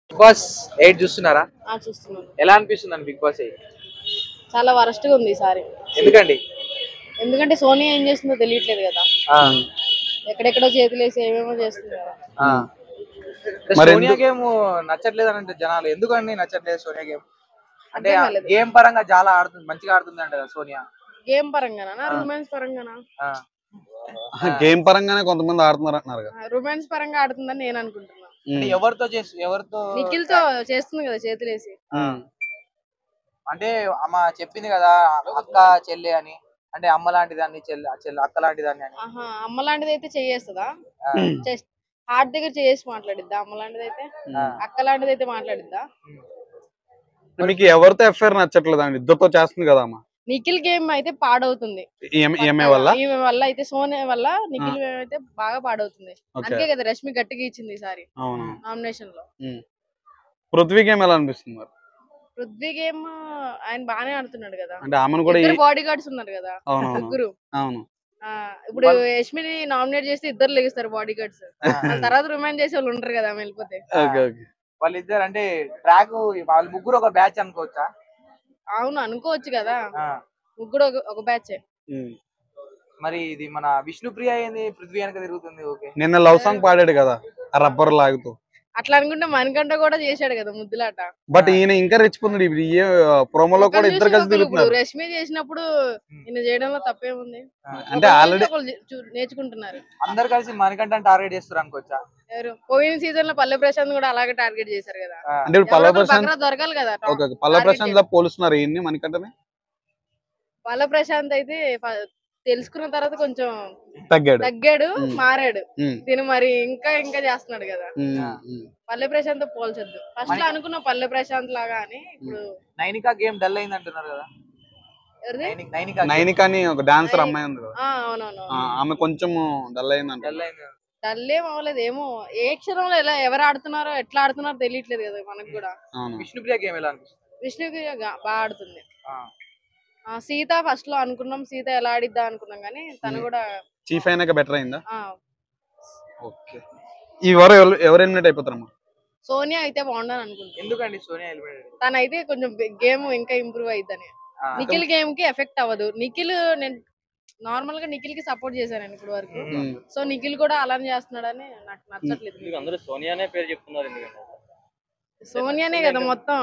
Big boss 8 చూస్తున్నారా? చూస్తున్నాను. ఎలా అనిపిస్తుందండి బిగ్ బాస్ 8? చాలా వరస్ట్ గా ఉంది ఈసారి. ఎందుకండి? ఎందుకంటే సోనియా ఏం చేస్తుందో తెలియట్లేదు కదా. ఎక్కడెక్కడో చేతులేసి ఏమేమో చేస్తుంది కదా. సోనియా గేమ్ నచ్చట్లేదు అంటే జనాలు ఎందుకండి నచ్చట్లేదు సోనియా గేమ్? అంటే గేమ్ పరంగా చాలా ఆడుతుంది, మంచిగా ఆడుతుంది అంట కదా సోనియా. గేమ్ పరంగానా రొమాన్స్ పరంగానా? గేమ్ పరంగానే కొంతమంది ఆడుతున్నారు అంటున్నారు కదా. రొమాన్స్ పరంగా ఆడుతుందని నేను అనుకుంటున్నా. ఎవరితో నిఖిల్ తో చేస్తుంది కదా చేతులేసి. అంటే అమ్మ చెప్పింది కదా అక్క చెల్లి అని, అంటే అమ్మ లాంటిదాన్ని చెల్లి అక్క లాంటిదాన్ని అని. అమ్మ లాంటిది అయితే చేస్తుందా? హార్ట్ దగ్గర చేసి మాట్లాడిద్దా? అమ్మ లాంటిది అయితే, అక్క లాంటిది అయితే మాట్లాడిద్దా? మీకు ఎవరితో ఎఫ్ఐఆర్ నచ్చట్లేదు అండి, ఇద్దరితో చేస్తుంది కదా అమ్మ. నిఖిల్ గేమ్ అయితే పాడవుతుంది ఈమె వల్ల అయితే, సోనియా వల్ల నిఖిల్ గేమ్ అయితే బాగా పాడవుతుంది. అందుకే కదా రష్మి గట్టిగా ఇచ్చింది ఈసారి నామినేషన్ లో. పృథ్వీ గేమ్ ఎలా అనిపిస్తుంది మరి? పృథ్వీ గేమ్ ఆయన బాగానే ఆడుతున్నాడు కదా. అంటే ఆమెను కూడా బాడీ గార్డ్స్ ఉన్నారు కదా ముగ్గురు. అవును, ఇప్పుడు యష్మిని నామినేట్ చేస్తే ఇద్దరు లెగిస్తారు బాడీ గార్డ్స్. తర్వాత రిమైండ్ చేసే వాళ్ళు ఉంటారు కదా వెళ్ళిపోతే. వాళ్ళిద్దరు అంటే ట్రాక్ వాళ్ళ ముగ్గురు ఒక బ్యాచ్ అనుకోవచ్చా? అవును అనుకోవచ్చు కదా, ముగ్గురు ఒక బ్యాచ్. మరి ఇది మన విష్ణుప్రియ ఏంది పృథ్వీ వెనక తిరుగుతుంది? ఓకే, నిన్న లవ్ సాంగ్ పాడాడు కదా ఆ రబ్బర్ లాగుతూ. అట్లా అనుకుంటే మణికంఠ కూడా చేశాడు కదా ముద్దులాట. బట్ ఈయన ఇంకా రెచ్చిపోతుంది ఇప్పుడు ఈ ప్రోమోలో కూడా ఇద్దరు కలిసి తిరుగుతున్నారు. రష్మి చేసినప్పుడు ఈయన చేయడంలో తప్పేముంది? అంటే ఆల్రెడీ నేర్చుకుంటున్నారు. అందరు కలిసి మణికంఠని టార్గెట్ చేస్తారు అనుకోవచ్చా? ఎవరు పోయిన సీజన్ లో పల్లె ప్రశాంత్ కూడా అలాగే టార్గెట్ చేశారు కదా. అంటే ఇప్పుడు పల్లె ప్రశాంత్ దొరకాలి కదా. పల్లె ప్రశాంత్ లా పోలుస్తున్నారు ఈయన్ని మణికంఠని. పల్లె ప్రశాంత్ అయితే తెలుసుకున్న తర్వాత కొంచెం తగ్గాడు, మారాడు. దీని మరి ఇంకా ఇంకా చేస్తున్నాడు కదా. పల్లె ప్రశాంత్ పోల్చొద్దు. ఫస్ట్ అనుకున్న పల్లె ప్రశాంత్ లాగా అని. ఇప్పుడు నైనికా గేమ్ డల్ అయింది అంటున్నారు కదా. నైనికా అని ఒక డాన్సర్ అమ్మాయి ఉంది కదా, అవునవును, ఆమె కొంచెం డల్ అయింది. డల్ ఏం అవ్వలేదు, ఏమో ఏ క్షణంలో ఎలా ఎవరు ఆడుతున్నారో ఎట్లా ఆడుతున్నారో తెలియట్లేదు కదా మనకు కూడా. విష్ణుప్రియ గేమ్ ఎలా అనిపిస్తుంది? విష్ణుప్రియ బాగా ఆడుతుంది. సీత ఫస్ట్ లో అనుకున్నాం సీత ఎలా ఆడిద్దా అనుకున్నాం కానీ తను కూడా చీఫ్ అయినాక బెటర్ అయిందా? ఓకే, ఈ వారం ఎవరు ఎలిమినేట్ అయిపోతారమ్మా? సోనియా అయితే బాగుండని అనుకుంటున్నాను. ఎందుకండి సోనియా ఎలిమినేట్? తనైతే కొంచెం గేమ్ ఇంకా ఇంప్రూవ్ అయిద్దని. నిఖిల్ గేమ్ కి ఎఫెక్ట్ అవ్వదు. నిఖిల్ నేను నార్మల్ గా నిఖిల్ కి సపోర్ట్ చేశాను ఇప్పుడు వరకు. సో నిఖిల్ కూడా అలానే చేస్తున్నాడని నాకు నచ్చట్లేదు. సోనియానే పేరు చెప్తున్నారు ఎందుకంటే సోనియానే కదా మొత్తం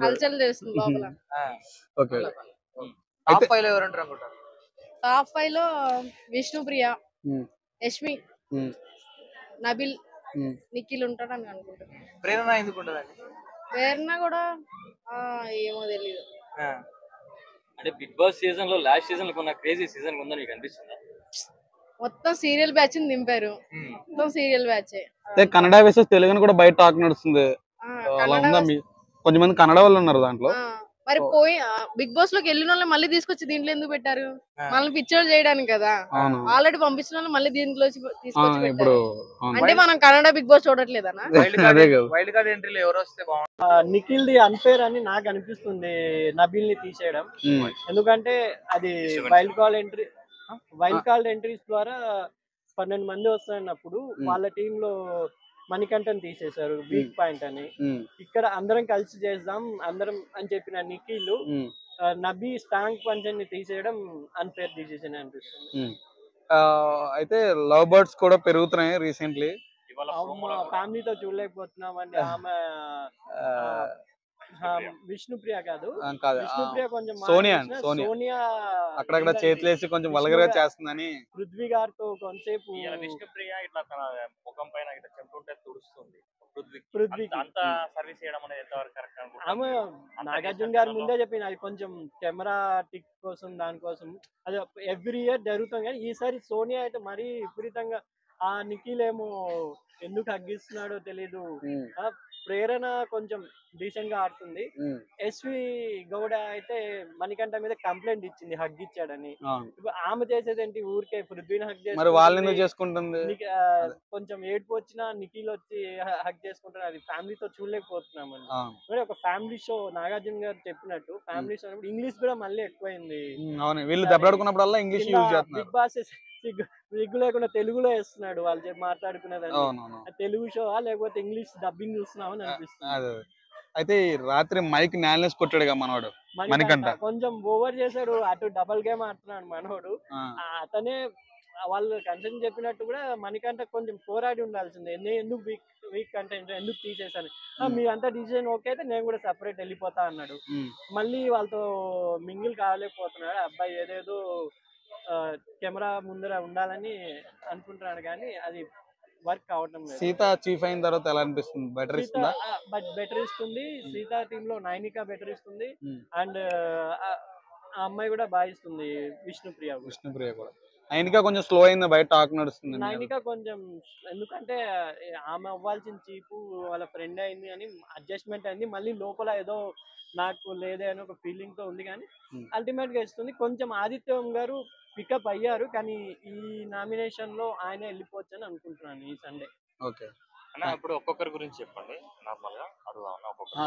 కల్చర్ చేస్తుంది లోపల. టాప్ 5 లో ఎవరు ఉంటారు అనుకుంటారు? టాప్ 5 లో విష్ణుప్రియ, యష్మి, నబిల్, నిఖిల్ ఉంటాడని అనుకుంటున్నాను. ప్రేరణ ఎందుకు ఉంటదండి? ప్రేరణ కూడా ఏమో తెలియదు. అంటే బిగ్ బాస్ సీజన్ లో లాస్ట్ సీజన్ లో కొన్న క్రేజీ సీజన్ ఉందని మీకు అనిపిస్తుందా? మొత్తం సీరియల్ బ్యాచ్ దింపారు. మొత్తం సీరియల్ బ్యాచ్. కన్నడ వేసెస్ తెలుగుని కూడా బయట టాక్ నడుస్తుంది. కొంతమంది కన్నడ వాళ్ళు ఉన్నారు దాంట్లో. మరి పోయి బిగ్ బాస్ లోకి వెళ్ళిన వాళ్ళు మళ్ళీ తీసుకొచ్చి దీంట్లో ఎందుకు పెట్టారు? మళ్ళీ పిక్చర్ చేయడానికి కదా. ఆల్రెడీ పంపించిన వాళ్ళు మళ్ళీ దీంట్లో తీసుకొచ్చి పెట్టారు. అంటే మనం కన్నడ బిగ్ బాస్ చూడట్లేదనా? వైల్డ్ కార్డ్ ఎంట్రీలో ఎవరు వస్తే బాగుంటుంది? నిఖిల్ ది అన్ఫేర్ అని నాకు అనిపిస్తుంది నబిల్ ని తీసేయడం. ఎందుకంటే అది వైల్డ్ కార్డ్ ఎంట్రీస్ ద్వారా 12 మంది వస్తున్నప్పుడు వాళ్ళ టీమ్ లో మణికంఠన్ తీసేశారు వీక్ పాయింట్ అని. ఇక్కడ అందరం కలిసి చేద్దాం అందరం అని చెప్పిన నిఖిల్ నబీ స్టాంగ్ పంచ్ తీసేయడం అన్ఫేర్ డిసిజన్ అనిపిస్తుంది. అయితే లవ్ బర్డ్స్ కూడా పెరుగుతున్నాయి రీసెంట్లీ. ఫ్యామిలీతో చూడలేకపోతున్నాం అండి. ఆమె విష్ణుప్రియ కాదు, విష్ణుప్రియ కొంచెం సోనియా అక్కడక్కడ చేతులేసి కొంచెం వల్గర్ గా చేస్తుందని. పృథ్వీ గారితో కొంతసేపు విష్ణుప్రియ ఇట్లా తన ముఖం పైన ఇట్లా చెంటుంటే తుడుస్తుంది. పృథ్వీ అంతా సర్వీస్ చేయడం అనేది ఎంతవరకు కరెక్ట్ అనుకుంటున్నారు? ఆమె నాగార్జున గారి ముందే చెప్పింది అది కొంచెం కెమెరా టిక్ కోసం దానికోసం అది ఎవ్రీ ఇయర్ జరుగుతుంది. కానీ ఈసారి సోనియా అయితే మరీ విపరీతంగా ఆ నిఖిల్ ఏమో ఎందుకు హగ్గిస్తున్నాడో తెలీదు. ప్రేరణ కొంచెం డీసెంట్ గా ఆడుతుంది. ఎస్వి గౌడ అయితే మణికంఠ మీద కంప్లైంట్ ఇచ్చింది హగ్ ఇచ్చాడని. ఇప్పుడు ఆమె చేసేది ఏంటి? ఊరికే పృథ్వీని హగ్ చేసుకుంటుంది. కొంచెం ఏడుపు వచ్చినా నిఖిల్ వచ్చి హగ్ చేసుకుంటారు. అది ఫ్యామిలీతో చూడలేకపోతున్నామండి. ఒక ఫ్యామిలీ షో నాగార్జున గారు చెప్పినట్టు ఫ్యామిలీ షో ఇంగ్లీష్ కూడా మళ్ళీ ఎక్కువైంది. వీళ్ళు దెబ్బలాడుకున్నప్పుడల్లా ఇంగ్లీష్ యూజ్ చేస్తున్నారు. బిగ్ బాస్ సిగ్గు లేకుండా తెలుగులో వేస్తున్నాడు వాళ్ళు మాట్లాడుకునేదాన్ని. అవునవును. తెలుగు షో లేకపోతే ఇంగ్లీష్ డబ్బింగ్ చూస్తున్నామని అనిపిస్తుంది. అదే అయితే ఈ రాత్రి మైక్ నాలెస్ కొట్టాడుగా మనవాడు మణికంఠ. కొంచెం ఓవర్ చేశాడు, అటు డబల్ గేమ్ ఆడుతున్నాడు మనోడు. అతనే వాళ్ళు కంటెంట్ చెప్పినట్టు కూడా మణికంఠ కొంచెం పోరాడి ఉండాల్సిందే. నేను ఎందుకు వీక్ కంటెంట్ ఎందుకు తీసేసాను, మీరంతా డిసిజన్ ఓకే అయితే నేను కూడా సపరేట్ వెళ్ళిపోతా అన్నాడు. మళ్ళీ వాళ్ళతో మింగిల్ కాలేకపోతున్నాడు అబ్బాయి. ఏదేదో కెమెరా ముందర ఉండాలని అనుకుంటున్నాడు కానీ అది వర్క్ అవటం లేదు. సీత చీఫ్ అయిన తర్వాత ఎలా అనిపిస్తుంది? బెటర్ ఇస్తుందా? బెటర్ ఇస్తుంది. సీత టీమ్ లో నైనిక బెటర్ ఇస్తుంది. అండ్ ఆ అమ్మాయి కూడా బాగా ఇస్తుంది, విష్ణుప్రియ కూడా. నైనిక కొంచెం స్లో అయింది, బయట టాక్ నడుస్తుంది. నైనిక కొంచెం ఎందుకంటే ఆమె అవ్వాల్సిన చీపు వాళ్ళ ఫ్రెండ్ అయింది అని అడ్జస్ట్మెంట్ అయింది. మళ్ళీ లోపల ఏదో నాకు లేదే అని ఒక ఫీలింగ్ తో ఉంది కానీ అల్టిమేట్ గా ఇస్తుంది. కొంచెం ఆదిత్యం గారు పికప్ అయ్యారు కానీ ఈ నామినేషన్ లో ఆయన వెళ్ళిపోవచ్చు అని అనుకుంటున్నాను ఈ సండే. ఓకే అన్న ఇప్పుడు ఒక్కొక్కరి గురించి చెప్పండి నార్మల్ గా అడుగుదాం ఒక్కొక్కరు.